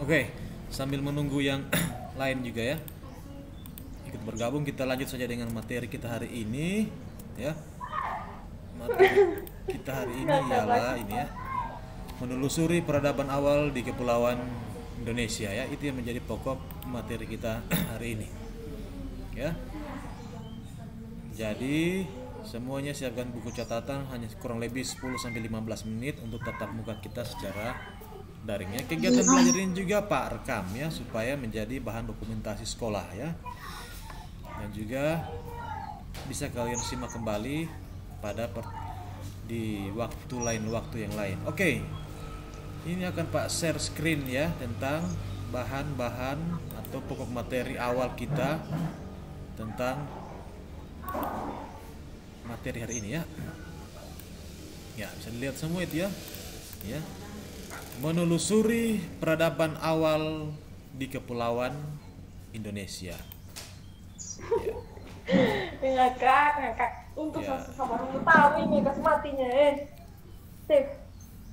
Oke, sambil menunggu yang lain juga ya, ikut bergabung, kita lanjut saja dengan materi kita hari ini ya. Materi kita hari ini Ngakak ialah lagi. ini ya, menelusuri peradaban awal di Kepulauan Indonesia ya. Itu yang menjadi pokok materi kita hari ini ya. Jadi semuanya siapkan buku catatan, hanya kurang lebih 10-15 menit untuk tatap muka kita secara daring ya. Kegiatan belajar ini juga Pak rekam ya, supaya menjadi bahan dokumentasi sekolah ya. Dan juga bisa kalian simak kembali di waktu lain, waktu yang lain. Oke. Ini akan Pak share screen ya, tentang bahan-bahan atau pokok materi awal kita tentang materi hari ini ya. Ya, bisa dilihat semua itu ya. Ya. Menelusuri peradaban awal di Kepulauan Indonesia. Ya. Ngakak. Untuk Ya. sama lu tahu ini kasih matinya Steve.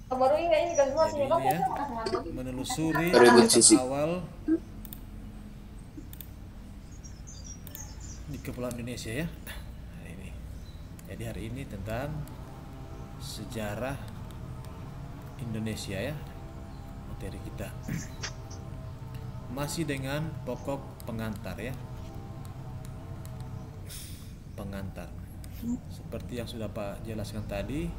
Baru ingat ini kasih Jadi matinya. Kau ini ya, kasih kasih mati. menelusuri Ribut peradaban sisi. awal di Kepulauan Indonesia ya. Nah, ini. Jadi hari ini tentang sejarah Indonesia ya, materi kita. Masih dengan pokok pengantar ya. Pengantar. Seperti yang sudah Pak jelaskan tadi,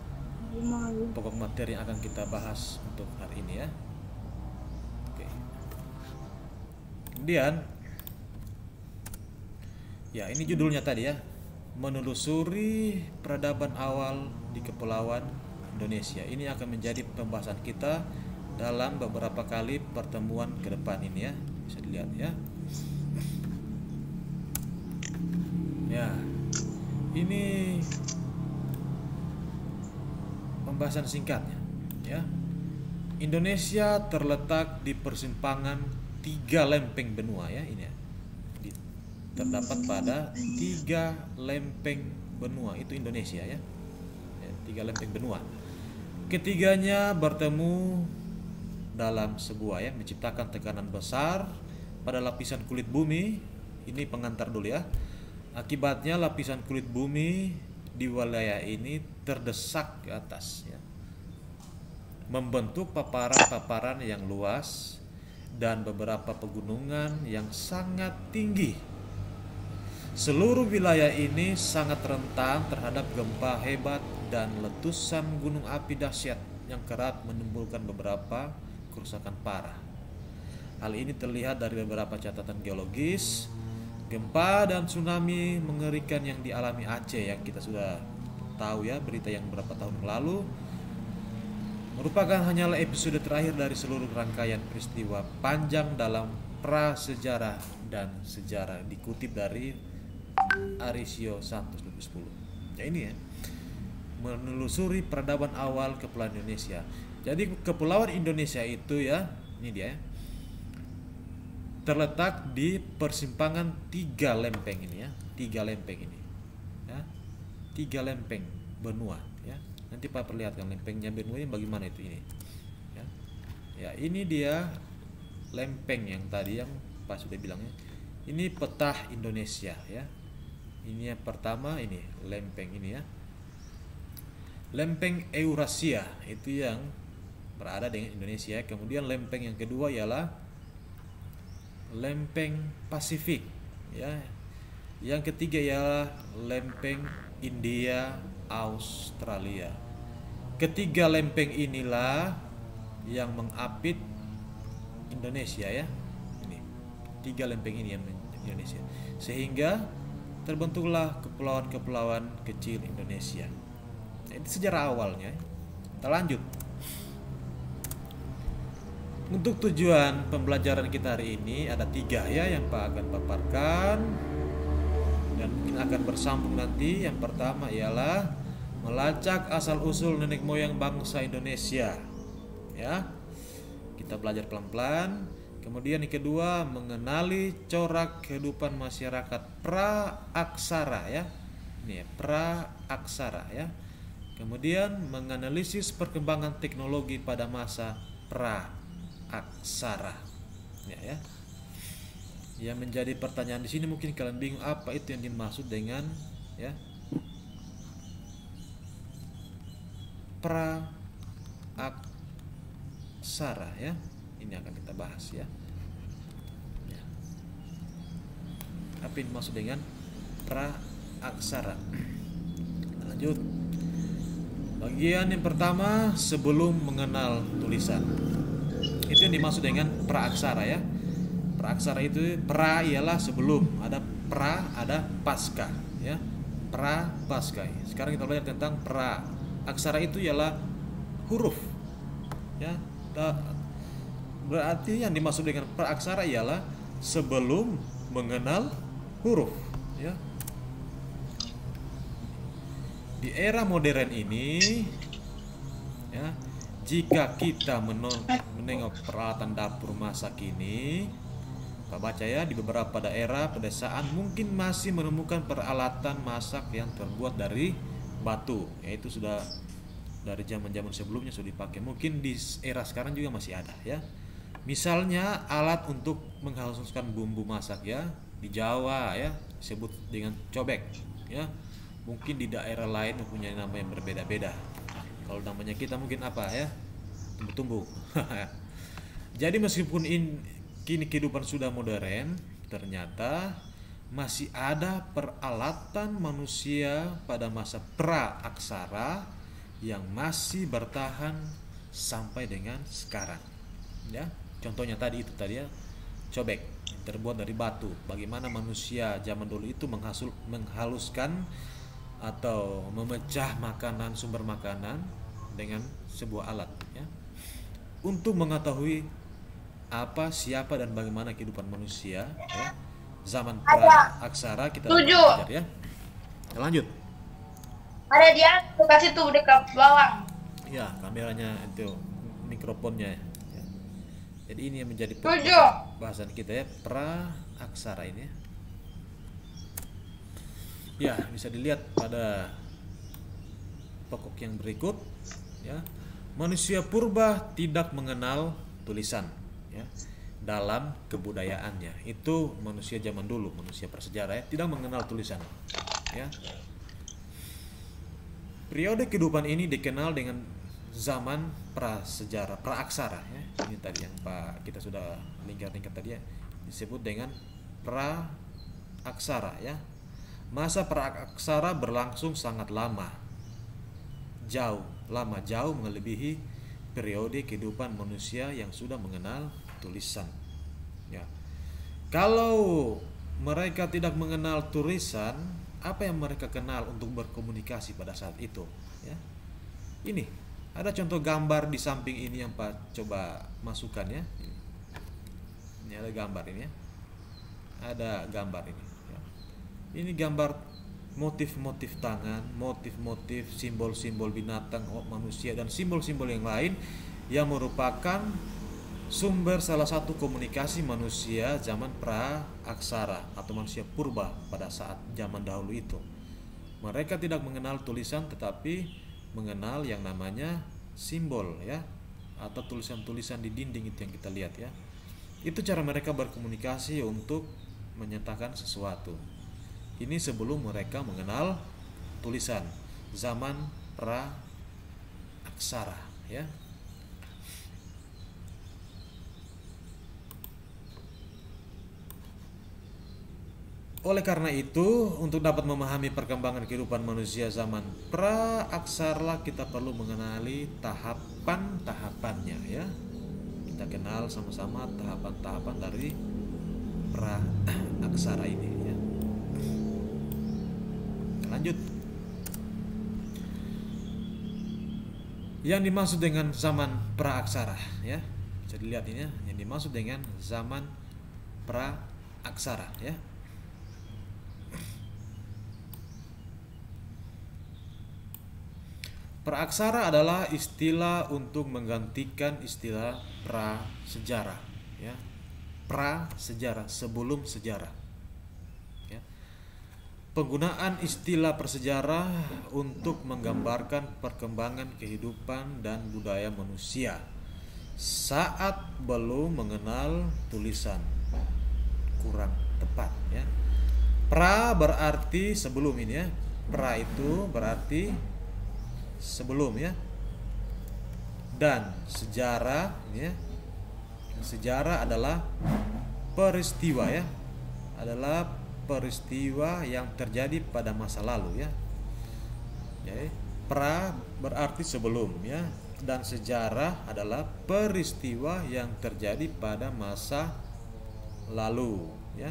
pokok materi yang akan kita bahas untuk hari ini ya. Oke. Kemudian ya, ini judulnya tadi ya, menelusuri peradaban awal di Kepulauan Indonesia. Ini akan menjadi pembahasan kita dalam beberapa kali pertemuan ke depan ini ya. Bisa dilihat ya. Ya. Ini pembahasan singkatnya ya. Indonesia terletak di persimpangan 3 lempeng benua ya, ini ya. Terdapat pada 3 lempeng benua, itu Indonesia ya. 3 lempeng benua. Ketiganya bertemu dalam sebuah ya, menciptakan tekanan besar pada lapisan kulit bumi. Ini pengantar dulu ya. Akibatnya lapisan kulit bumi di wilayah ini terdesak ke atas ya, membentuk paparan-paparan yang luas dan beberapa pegunungan yang sangat tinggi. Seluruh wilayah ini sangat rentan terhadap gempa hebat dan letusan gunung api dahsyat yang kerap menimbulkan beberapa kerusakan parah. Hal ini terlihat dari beberapa catatan geologis. Gempa dan tsunami mengerikan yang dialami Aceh, yang kita sudah tahu ya, berita yang beberapa tahun lalu, merupakan hanyalah episode terakhir dari seluruh rangkaian peristiwa panjang dalam prasejarah dan sejarah, dikutip dari Arisio Santos 2010. Ya, ini ya, menelusuri peradaban awal Kepulauan Indonesia. Jadi Kepulauan Indonesia itu ya, ini dia ya, terletak di persimpangan 3 lempeng ini ya, 3 lempeng ini ya, 3 lempeng benua ya. Nanti Pak perlihatkan lempengnya benua ini bagaimana itu ini ya. Ya, ini dia lempeng yang tadi yang Pak sudah bilangnya. Ini peta Indonesia ya. Ini yang pertama, ini lempeng ini ya, lempeng Eurasia, itu yang berada dengan Indonesia. Kemudian lempeng yang kedua ialah lempeng Pasifik ya. Yang ketiga ialah lempeng India Australia. Ketiga lempeng inilah yang mengapit Indonesia ya. Ini 3 lempeng ini yang Indonesia, sehingga terbentuklah kepulauan-kepulauan kecil Indonesia. Nah, itu sejarah awalnya. Kita lanjut. Untuk tujuan pembelajaran kita hari ini ada 3 ya, yang Pak akan paparkan dan mungkin akan bersambung nanti. Yang pertama ialah melacak asal-usul nenek moyang bangsa Indonesia ya. Kita belajar pelan-pelan. Kemudian yang kedua, mengenali corak kehidupan masyarakat pra-aksara ya. Ini ya, pra-aksara ya. Kemudian menganalisis perkembangan teknologi pada masa pra-aksara. Ya. Yang menjadi pertanyaan di sini mungkin kalian bingung apa itu yang dimaksud dengan ya pra aksara ya. Ini akan kita bahas ya. Apa yang dimaksud dengan pra aksara? Lanjut. Bagian yang pertama, sebelum mengenal tulisan. Itu yang dimaksud dengan pra aksara ya. Pra aksara itu, pra ialah sebelum, ada pra, ada pasca ya. Pra pasca. Sekarang kita belajar tentang pra aksara. Itu ialah huruf ya. Berarti yang dimaksud dengan pra aksara ialah sebelum mengenal huruf ya. Di era modern ini ya, jika kita menengok peralatan dapur masa kini, Pak baca ya, di beberapa daerah pedesaan mungkin masih menemukan peralatan masak yang terbuat dari batu, yaitu sudah dari zaman-zaman sebelumnya sudah dipakai. Mungkin di era sekarang juga masih ada ya. Misalnya alat untuk menghaluskan bumbu masak ya, di Jawa ya disebut dengan cobek ya. Mungkin di daerah lain mempunyai nama yang berbeda-beda. Kalau namanya kita mungkin apa ya? Tumbuh-tumbuh. Jadi meskipun kini kehidupan sudah modern, ternyata masih ada peralatan manusia pada masa pra aksara yang masih bertahan sampai dengan sekarang. Ya, contohnya tadi ya, cobek terbuat dari batu. Bagaimana manusia zaman dulu itu menghaluskan atau memecah makanan, sumber makanan dengan sebuah alat ya. Untuk mengetahui apa, siapa dan bagaimana kehidupan manusia ya, zaman pra aksara kita belajar ya. Kita lanjut. Ada dia, tuh kasih tuh dekat bawah. Ya, kameranya itu, mikrofonnya ya. Jadi ini yang menjadi bahasan kita ya, pra aksara ini ya. Ya, bisa dilihat pada pokok yang berikut ya. Manusia purba tidak mengenal tulisan ya. Dalam kebudayaannya, itu manusia zaman dulu, manusia prasejarah ya, tidak mengenal tulisan ya. Periode kehidupan ini dikenal dengan zaman prasejarah, praaksara ya. Ini tadi yang Pak kita sudah tingkat tadi ya, disebut dengan praaksara ya. Masa praaksara berlangsung sangat lama, jauh melebihi periode kehidupan manusia yang sudah mengenal tulisan ya. Kalau mereka tidak mengenal tulisan, apa yang mereka kenal untuk berkomunikasi pada saat itu ya? Ini ada contoh gambar di samping ini yang Pak coba masukkan ya. Ini ada gambar ini ya. Ada gambar ini ya. Ini gambar motif-motif tangan, motif-motif simbol-simbol binatang, manusia dan simbol-simbol yang lain yang merupakan sumber salah satu komunikasi manusia zaman pra-aksara atau manusia purba pada saat zaman dahulu itu. Mereka tidak mengenal tulisan tetapi mengenal yang namanya simbol ya, atau tulisan-tulisan di dinding itu yang kita lihat ya. Itu cara mereka berkomunikasi untuk menyatakan sesuatu. Ini sebelum mereka mengenal tulisan, zaman pra-aksara ya. Oleh karena itu, untuk dapat memahami perkembangan kehidupan manusia zaman pra-aksara, kita perlu mengenali tahapan-tahapannya ya. Kita kenal sama-sama tahapan-tahapan dari pra-aksara ini ya. Lanjut. Yang dimaksud dengan zaman pra-aksara ya. Bisa dilihat ini ya, yang dimaksud dengan zaman pra-aksara ya. Praaksara adalah istilah untuk menggantikan istilah prasejarah ya. Prasejarah, sebelum sejarah ya. Penggunaan istilah prasejarah untuk menggambarkan perkembangan kehidupan dan budaya manusia saat belum mengenal tulisan. Kurang tepat ya. Pra berarti sebelum ini ya. Pra itu berarti sebelum ya. Dan sejarah ya. Sejarah adalah peristiwa ya. Adalah peristiwa yang terjadi pada masa lalu ya. Jadi pra berarti sebelum ya, dan sejarah adalah peristiwa yang terjadi pada masa lalu ya,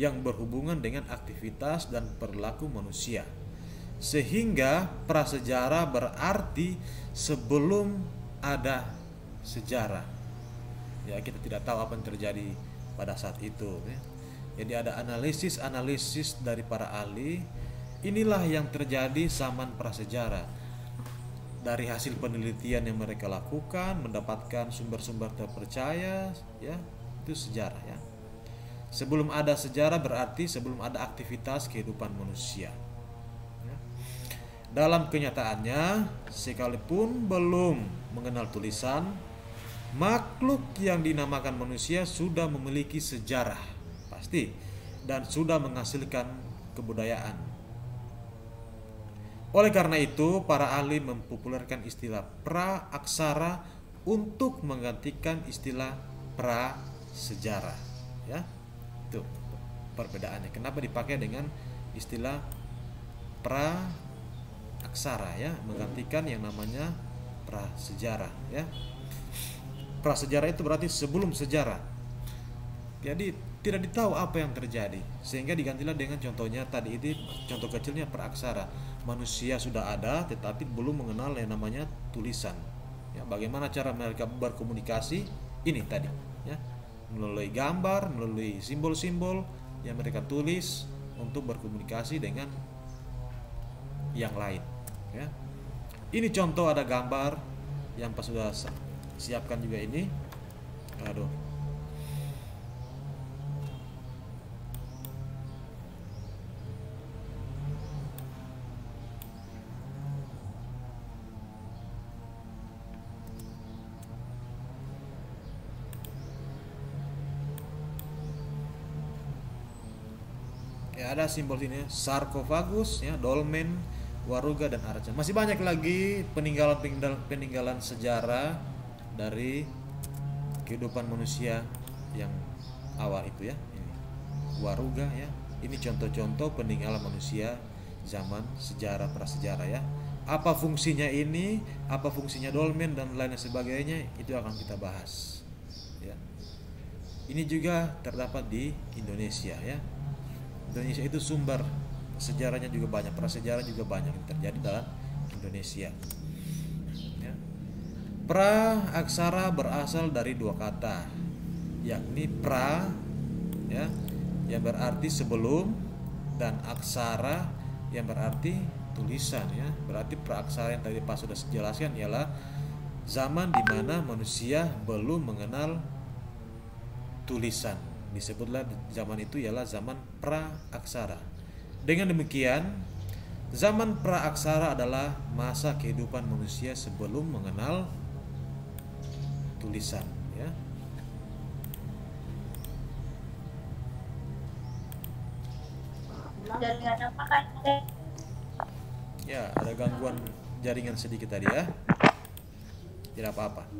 yang berhubungan dengan aktivitas dan perilaku manusia. Sehingga prasejarah berarti sebelum ada sejarah. Ya, kita tidak tahu apa yang terjadi pada saat itu ya. Jadi ada analisis dari para ahli. Inilah yang terjadi zaman prasejarah. Dari hasil penelitian yang mereka lakukan, mendapatkan sumber-sumber terpercaya ya, itu sejarah ya. Sebelum ada sejarah berarti sebelum ada aktivitas kehidupan manusia ya. Dalam kenyataannya, sekalipun belum mengenal tulisan, makhluk yang dinamakan manusia sudah memiliki sejarah pasti dan sudah menghasilkan kebudayaan. Oleh karena itu, para ahli mempopulerkan istilah pra-aksara untuk menggantikan istilah pra-sejarah. Ya, itu perbedaannya. Kenapa dipakai dengan istilah pra-aksara ya, menggantikan yang namanya pra-sejarah ya. Prasejarah itu berarti sebelum sejarah. Jadi tidak ditahu apa yang terjadi, sehingga digantilah dengan contohnya tadi itu, contoh kecilnya praksara. Manusia sudah ada tetapi belum mengenal yang namanya tulisan ya. Bagaimana cara mereka berkomunikasi? Ini tadi ya, melalui gambar, melalui simbol-simbol yang mereka tulis untuk berkomunikasi dengan yang lain ya. Ini contoh, ada gambar yang pas sudah siapkan juga ini. Aduh, ya, ada simbol ini sarkofagus ya, dolmen, waruga dan arca. Masih banyak lagi peninggalan sejarah dari kehidupan manusia yang awal itu ya. Ini waruga ya. Ini contoh-contoh peninggalan manusia zaman sejarah prasejarah ya. Apa fungsinya ini, apa fungsinya dolmen dan lain sebagainya, itu akan kita bahas ya. Ini juga terdapat di Indonesia ya. Indonesia itu sumber sejarahnya juga banyak, prasejarah juga banyak yang terjadi dalam Indonesia ya. Pra aksara berasal dari dua kata, yakni pra ya, yang berarti sebelum, dan aksara yang berarti tulisan ya. Berarti pra aksara yang tadi Pak sudah jelaskan ialah zaman di mana manusia belum mengenal tulisan. Disebutlah zaman itu ialah zaman pra-aksara. Dengan demikian, zaman pra-aksara adalah masa kehidupan manusia sebelum mengenal tulisan ya. Jaringan apa kan? Ya, ada gangguan jaringan sedikit tadi ya. Tidak apa-apa.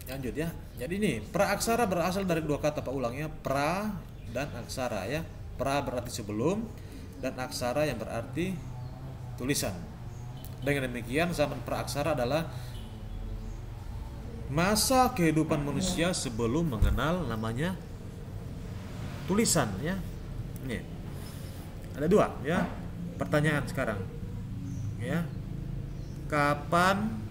Lanjut ya. Jadi ini pra-aksara berasal dari dua kata, Pak ulangnya, pra dan aksara ya. Pra berarti sebelum dan aksara yang berarti tulisan. Dengan demikian, zaman pra-aksara adalah masa kehidupan manusia sebelum mengenal namanya tulisan ya. Ini ada dua ya. Pertanyaan sekarang ya. Kapan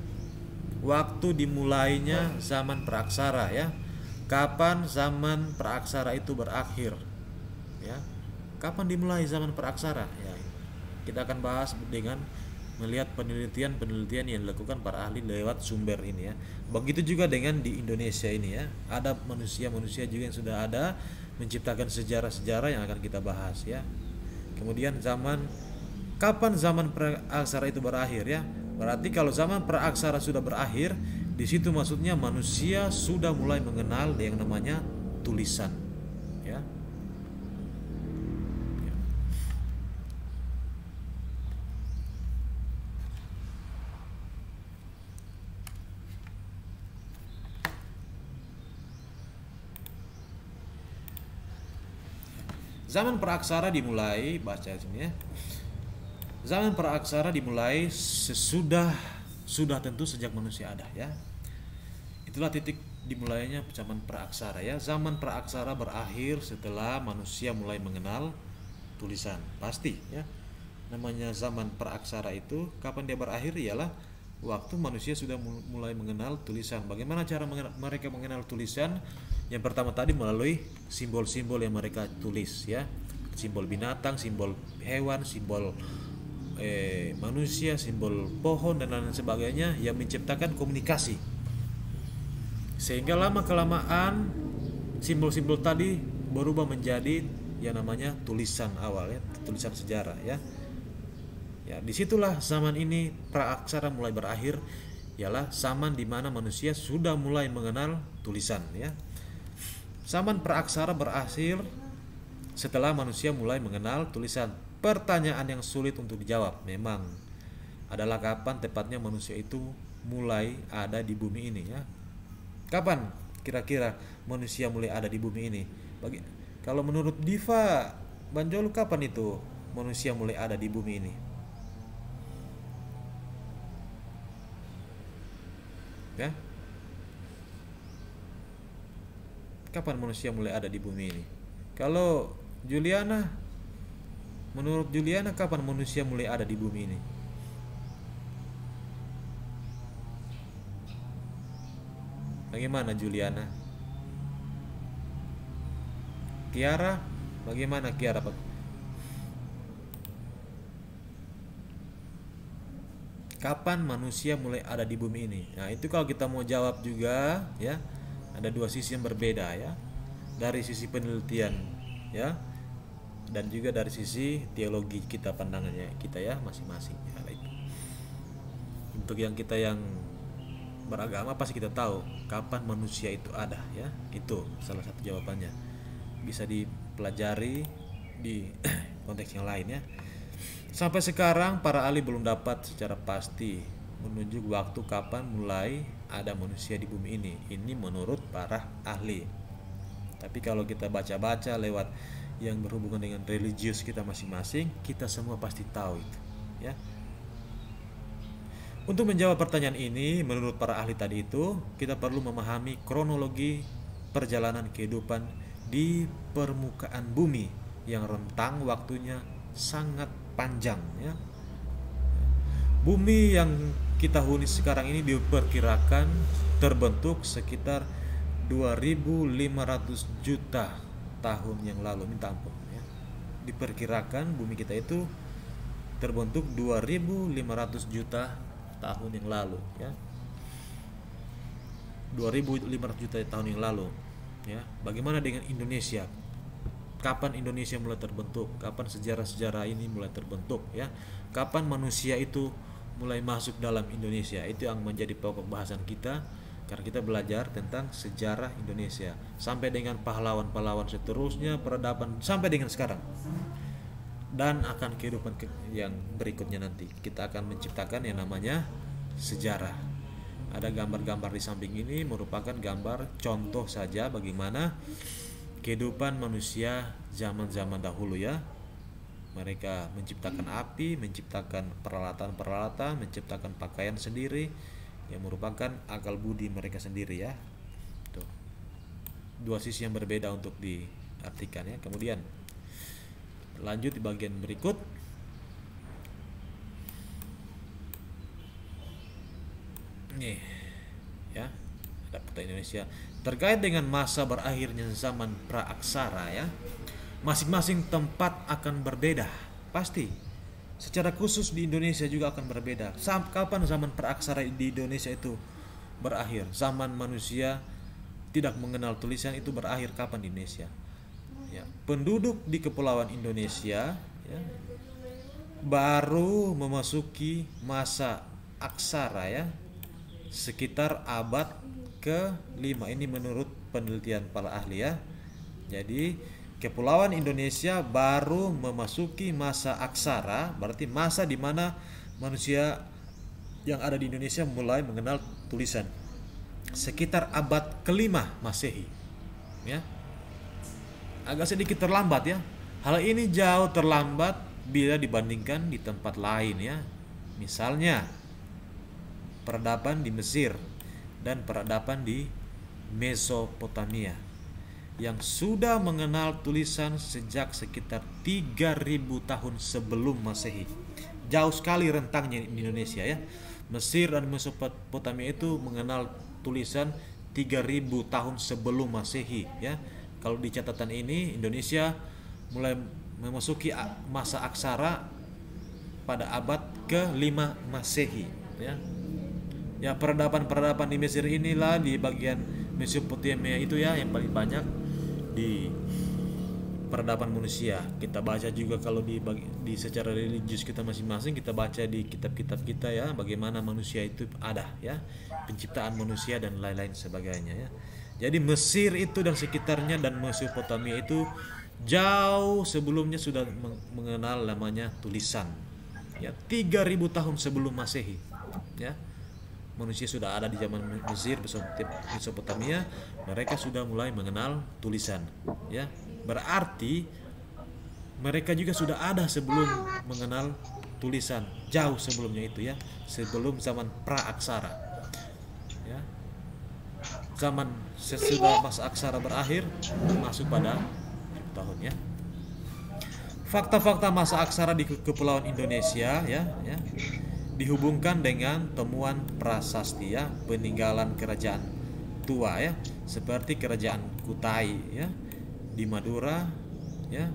waktu dimulainya zaman praaksara ya? Kapan zaman praaksara itu berakhir ya? Kapan dimulai zaman praaksara ya? Kita akan bahas dengan melihat penelitian yang dilakukan para ahli lewat sumber ini ya. Begitu juga dengan di Indonesia ini ya. Ada manusia-manusia juga yang sudah ada menciptakan sejarah-sejarah yang akan kita bahas ya. Kemudian kapan zaman praaksara itu berakhir ya? Berarti kalau zaman praaksara sudah berakhir, di situ maksudnya manusia sudah mulai mengenal yang namanya tulisan, ya. Zaman praaksara dimulai, baca sini ya. Zaman praaksara dimulai sudah tentu sejak manusia ada, ya. Itulah titik dimulainya zaman praaksara, ya. Zaman praaksara berakhir setelah manusia mulai mengenal tulisan, pasti, ya. Namanya zaman praaksara itu kapan dia berakhir, ialah waktu manusia sudah mulai mengenal tulisan. Bagaimana cara mereka mengenal tulisan? Yang pertama tadi melalui simbol-simbol yang mereka tulis, ya. Simbol binatang, simbol hewan, simbol manusia, simbol pohon dan lain sebagainya yang menciptakan komunikasi. Sehingga lama kelamaan simbol-simbol tadi berubah menjadi yang namanya tulisan awal, ya, tulisan sejarah, ya. Ya, disitulah zaman ini praaksara mulai berakhir, ialah zaman di mana manusia sudah mulai mengenal tulisan, ya. Zaman praaksara berakhir setelah manusia mulai mengenal tulisan. Pertanyaan yang sulit untuk dijawab memang adalah kapan tepatnya manusia itu mulai ada di bumi ini, ya. Kapan kira-kira manusia mulai ada di bumi ini? Kalau menurut Diva Banjolu, kapan itu manusia mulai ada di bumi ini? Ya? Kapan manusia mulai ada di bumi ini? Kalau Juliana, menurut Juliana, kapan manusia mulai ada di bumi ini? Bagaimana Juliana? Kiara, bagaimana Kiara? Kapan manusia mulai ada di bumi ini? Nah, itu kalau kita mau jawab juga, ya, ada dua sisi yang berbeda, ya. Dari sisi penelitian, ya, dan juga dari sisi teologi kita, pandangannya kita, ya, masing-masing. Ya, itu. Untuk yang kita yang beragama pasti kita tahu kapan manusia itu ada, ya. Itu salah satu jawabannya. Bisa dipelajari di konteks yang lain, ya. Sampai sekarang para ahli belum dapat secara pasti menunjuk waktu kapan mulai ada manusia di bumi ini. Ini menurut para ahli. Tapi kalau kita baca-baca lewat yang berhubungan dengan religius kita masing-masing, kita semua pasti tahu itu, ya. Untuk menjawab pertanyaan ini, menurut para ahli tadi itu, kita perlu memahami kronologi perjalanan kehidupan di permukaan bumi yang rentang waktunya sangat panjang, ya. Bumi yang kita huni sekarang ini diperkirakan terbentuk sekitar 2.500 juta tahun yang lalu. Minta ampun, ya. Diperkirakan bumi kita itu terbentuk 2.500 juta tahun yang lalu, ya. 2.500 juta tahun yang lalu, ya. Bagaimana dengan Indonesia? Kapan Indonesia mulai terbentuk? Kapan sejarah-sejarah ini mulai terbentuk, ya? Kapan manusia itu mulai masuk dalam Indonesia? Itu yang menjadi pokok bahasan kita, karena kita belajar tentang sejarah Indonesia sampai dengan pahlawan-pahlawan seterusnya, peradaban sampai dengan sekarang. Dan akan kehidupan yang berikutnya nanti kita akan menciptakan yang namanya sejarah. Ada gambar-gambar di samping ini merupakan gambar contoh saja bagaimana kehidupan manusia zaman-zaman dahulu, ya. Mereka menciptakan api, menciptakan peralatan-peralatan, menciptakan pakaian sendiri yang merupakan akal budi mereka sendiri, ya. Tuh. Dua sisi yang berbeda untuk diartikan, ya. Kemudian lanjut di bagian berikut. Nih, ya. Ada peta Indonesia terkait dengan masa berakhirnya zaman praaksara, ya. Masing-masing tempat akan berbeda, pasti. Secara khusus di Indonesia juga akan berbeda. Kapan zaman praaksara di Indonesia itu berakhir? Zaman manusia tidak mengenal tulisan itu berakhir kapan di Indonesia? Ya, penduduk di kepulauan Indonesia, ya, baru memasuki masa aksara ya sekitar abad ke-5. Ini menurut penelitian para ahli ya. Jadi Kepulauan Indonesia baru memasuki masa aksara, berarti masa di mana manusia yang ada di Indonesia mulai mengenal tulisan sekitar abad ke-5 Masehi ya. Agak sedikit terlambat ya. Hal ini jauh terlambat bila dibandingkan di tempat lain ya. Misalnya peradaban di Mesir dan peradaban di Mesopotamia yang sudah mengenal tulisan sejak sekitar 3000 tahun sebelum Masehi. Jauh sekali rentangnya di Indonesia ya. Mesir dan Mesopotamia itu mengenal tulisan 3000 tahun sebelum Masehi ya. Kalau di catatan ini Indonesia mulai memasuki masa aksara pada abad ke-5 Masehi ya. Ya, peradaban di Mesir inilah di bagian Mesopotamia itu ya yang paling banyak di peradaban manusia. Kita baca juga kalau di secara religius kita masing-masing, kita baca di kitab-kitab kita ya bagaimana manusia itu ada ya, penciptaan manusia dan lain-lain sebagainya ya. Jadi Mesir itu dan sekitarnya dan Mesopotamia itu jauh sebelumnya sudah mengenal namanya tulisan ya, 3000 tahun sebelum Masehi ya. Manusia sudah ada di zaman Mesir, Mesopotamia, mereka sudah mulai mengenal tulisan ya. Berarti mereka juga sudah ada sebelum mengenal tulisan, jauh sebelumnya itu ya, sebelum zaman pra-aksara ya. Zaman sesudah masa aksara berakhir masuk pada tahun ya. Fakta-fakta masa aksara di Kepulauan Indonesia ya dihubungkan dengan temuan prasasti ya, peninggalan kerajaan tua ya, seperti kerajaan Kutai ya di Madura ya,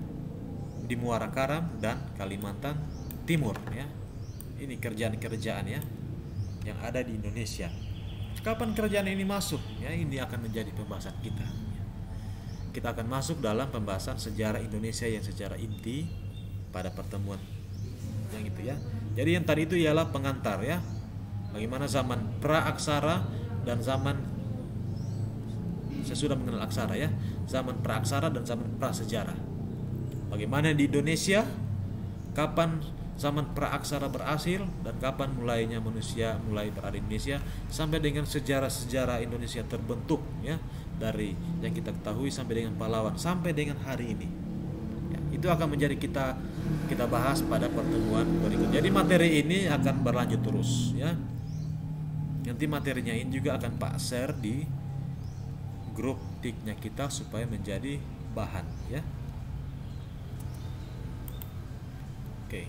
di Muara Karang dan Kalimantan Timur ya. Ini kerajaan-kerajaan ya yang ada di Indonesia. Kapan kerajaan ini masuk ya, ini akan menjadi pembahasan kita. Kita akan masuk dalam pembahasan sejarah Indonesia yang secara inti pada pertemuan yang itu ya. Jadi yang tadi itu ialah pengantar ya, bagaimana zaman pra-aksara dan zaman sesudah mengenal aksara ya, zaman pra-aksara dan zaman prasejarah. Bagaimana di Indonesia, kapan zaman pra-aksara berakhir dan kapan mulainya manusia mulai berada di Indonesia, sampai dengan sejarah-sejarah Indonesia terbentuk ya, dari yang kita ketahui sampai dengan pahlawan sampai dengan hari ini. Itu akan menjadi kita bahas pada pertemuan berikutnya. Jadi materi ini akan berlanjut terus ya. Nanti materinya ini juga akan Pak share di grup tiknya kita supaya menjadi bahan ya. Oke.